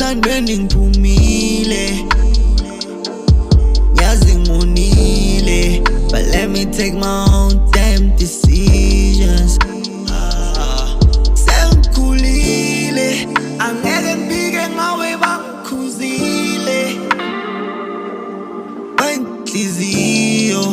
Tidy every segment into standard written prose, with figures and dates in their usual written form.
Emlandweni ngiphumile, ngiyazi ngimunile, but let me take my own damn decisions. Sengikhulile, angeke ngibike ngawe bangikhuzile. Inhliziyo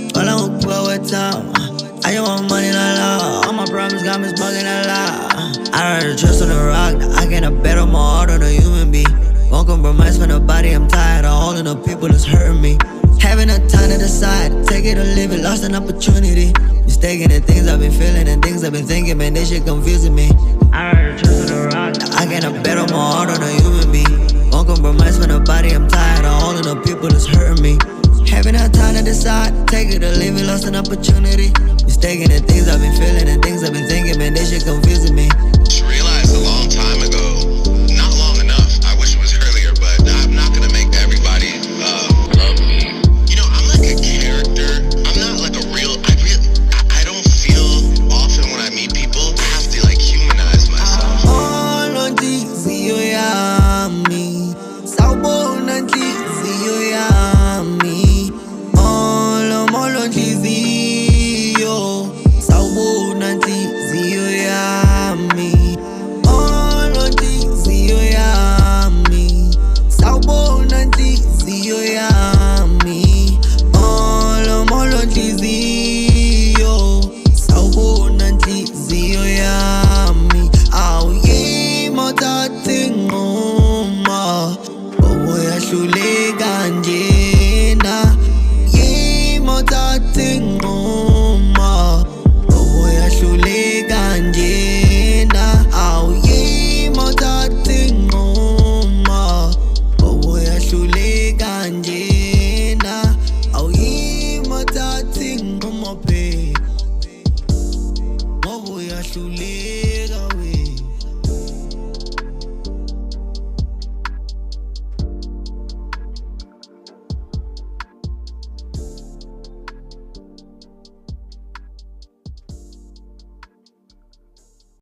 gcwala ngokuphuka kwethama. I just want money la la, all my problems got me smoking a lot. I'd rather trust on a rock, I cannot bet on my heart on a human being. Won't compromise for nobody, I'm tired of all of the people that's hurting me. Having a time to decide, take it or leave it, lost an opportunity. Mistaken the things I've been feeling and things I've been thinking, man, this shit confusing me. I'd rather trust on a rock, I cannot bet on my heart on a human being. Won't compromise for nobody, I'm tired of all of the people that's hurting me. Having a time to decide, take it or leave it, lost an opportunity. Mistaken the things I've been feeling and things I've been thinking, man, this shit confusing me.